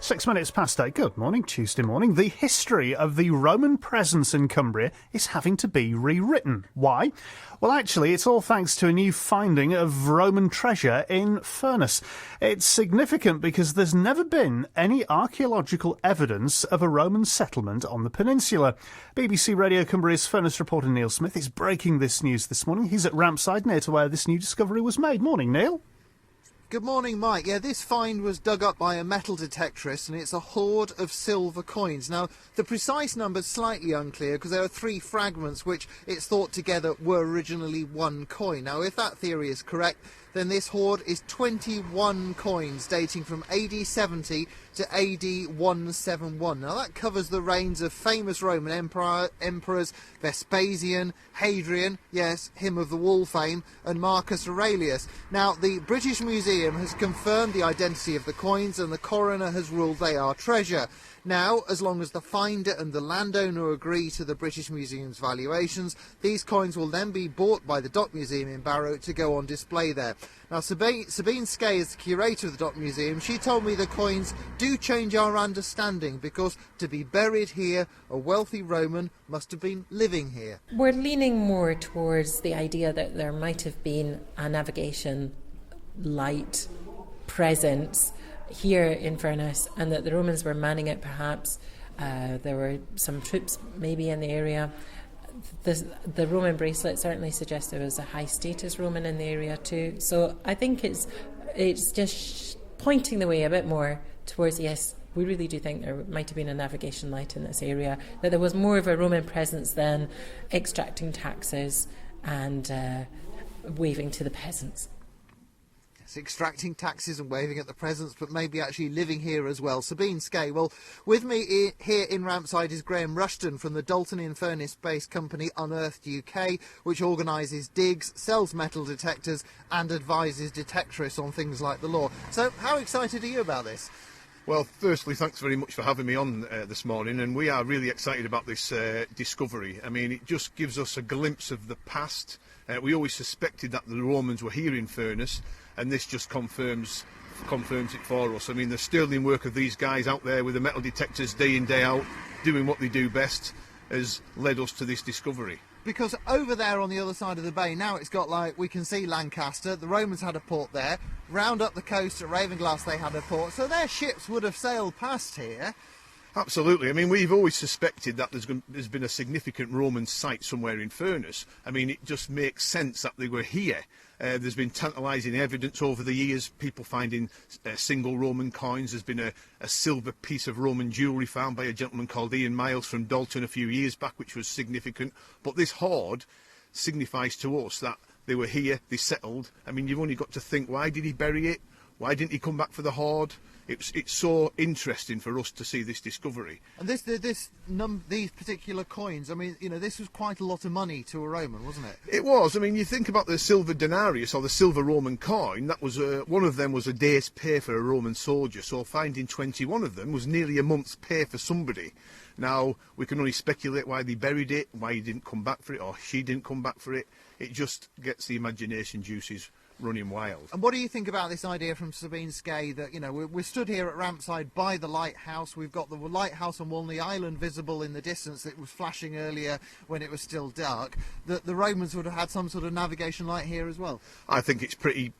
6 minutes past 8. Good morning, Tuesday morning. The history of the Roman presence in Cumbria is having to be rewritten. Why? Well, actually, it's all thanks to a new finding of Roman treasure in Furness. It's significant because there's never been any archaeological evidence of a Roman settlement on the peninsula. BBC Radio Cumbria's Furness reporter Neil Smith is breaking this news this morning. He's at Rampside, near to where this new discovery was made. Morning, Neil. Good morning, Mike. Yeah, this find was dug up by a metal detectorist, and it's a hoard of silver coins. Now, the precise number's slightly unclear because there are 3 fragments which it's thought together were originally 1 coin. Now, if that theory is correct, then this hoard is 21 coins dating from AD 70 to AD 171. Now, that covers the reigns of famous Roman emperors Vespasian, Hadrian, yes, him of the wall fame, and Marcus Aurelius. Now, the British Museum has confirmed the identity of the coins, and the coroner has ruled they are treasure. Now, as long as the finder and the landowner agree to the British Museum's valuations, these coins will then be bought by the Dock Museum in Barrow to go on display there. Now, Sabine Skay is the curator of the Dock Museum. She told me the coins do change our understanding because to be buried here, a wealthy Roman must have been living here. We're leaning more towards the idea that there might have been a navigation light presence here in Furness, and that the Romans were manning it perhaps. There were some troops maybe in the area. The Roman bracelet certainly suggests there was a high status Roman in the area too. So I think it's just pointing the way a bit more towards, yes, we really do think there might have been a navigation light in this area, that there was more of a Roman presence than extracting taxes and waving to the peasants. Extracting taxes and waving at the presents, but maybe actually living here as well. Sabine Skay. Well, with me here in Rampside is Graham Rushton from the Dalton-in-Furness-based company Unearthed UK, which organises digs, sells metal detectors and advises detectorists on things like the law. So how excited are you about this? Well, firstly, thanks very much for having me on this morning, and we are really excited about this discovery. I mean, it just gives us a glimpse of the past. We always suspected that the Romans were here in Furness, and this just confirms it for us. I mean, the sterling work of these guys out there with the metal detectors day in, day out, doing what they do best, has led us to this discovery. Because over there on the other side of the bay, now it's got, like, we can see Lancaster. The Romans had a port there. Round up the coast at Ravenglass they had a port. So their ships would have sailed past here. Absolutely. I mean, we've always suspected that there's been a significant Roman site somewhere in Furness. I mean, it just makes sense that they were here. There's been tantalising evidence over the years, people finding single Roman coins. There's been a silver piece of Roman jewellery found by a gentleman called Ian Miles from Dalton a few years back, which was significant. But this hoard signifies to us that they were here, they settled. I mean, you've only got to think, why did he bury it? Why didn't he come back for the hoard? It's so interesting for us to see this discovery. And these particular coins, I mean, you know, this was quite a lot of money to a Roman, wasn't it? It was. I mean, you think about the silver denarius, or the silver Roman coin, that was one of them was a day's pay for a Roman soldier, so finding 21 of them was nearly a month's pay for somebody. Now, we can only speculate why they buried it, why he didn't come back for it, or she didn't come back for it. It just gets the imagination juices running wild. And what do you think about this idea from Sabine Skay that, you know, we're stood here at Rampside by the lighthouse. We've got the lighthouse on Walney Island visible in the distance that was flashing earlier when it was still dark. That the Romans would have had some sort of navigation light here as well. I think it's pretty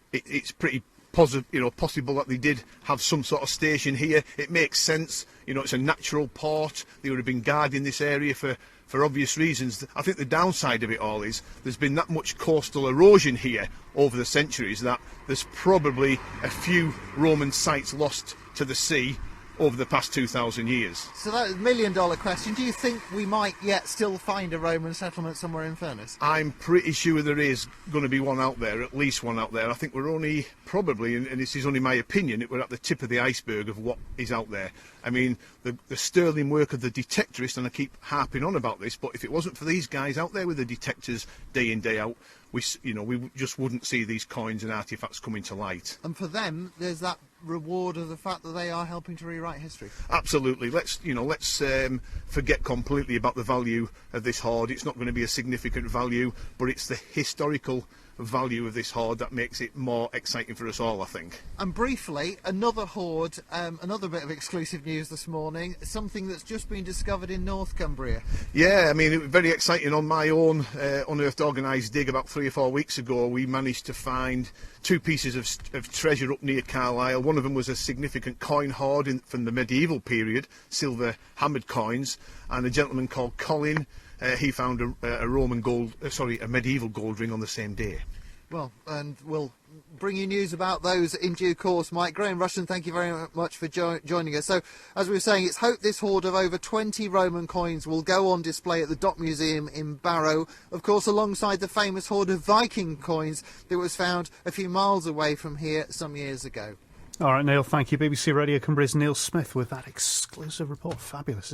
possible that they did have some sort of station here. It makes sense. You know, it's a natural port. They would have been guarding this area for obvious reasons. I think the downside of it all is there's been that much coastal erosion here over the centuries that there's probably a few Roman sites lost to the sea over the past 2,000 years. So that is $1 million question. Do you think we might yet still find a Roman settlement somewhere in Furness? I'm pretty sure there is going to be one out there, at least one out there. I think we're only probably, and this is only my opinion, we're at the tip of the iceberg of what is out there. I mean, the sterling work of the detectorists, and I keep harping on about this, but if it wasn't for these guys out there with the detectors day in, day out, we just wouldn't see these coins and artefacts coming to light. And for them, there's that reward of the fact that they are helping to rewrite history. Absolutely. Let's forget completely about the value of this hoard. It's not going to be a significant value, but it's the historical value of this hoard that makes it more exciting for us all, I think. And briefly, another hoard, another bit of exclusive news this morning, something that's just been discovered in North Cumbria. Yeah, I mean, it was very exciting. On my own Unearthed organised dig about 3 or 4 weeks ago, we managed to find 2 pieces of treasure up near Carlisle. One of them was a significant coin hoard from the medieval period, silver hammered coins, and a gentleman called Colin, he found a medieval gold ring on the same day. Well, and we'll bring you news about those in due course, Mike. Graham Rushton, thank you very much for joining us. So, as we were saying, it's hoped this hoard of over 20 Roman coins will go on display at the Dock Museum in Barrow, of course, alongside the famous hoard of Viking coins that was found a few miles away from here some years ago. All right, Neil, thank you. BBC Radio Cumbria's Neil Smith with that exclusive report. Fabulous.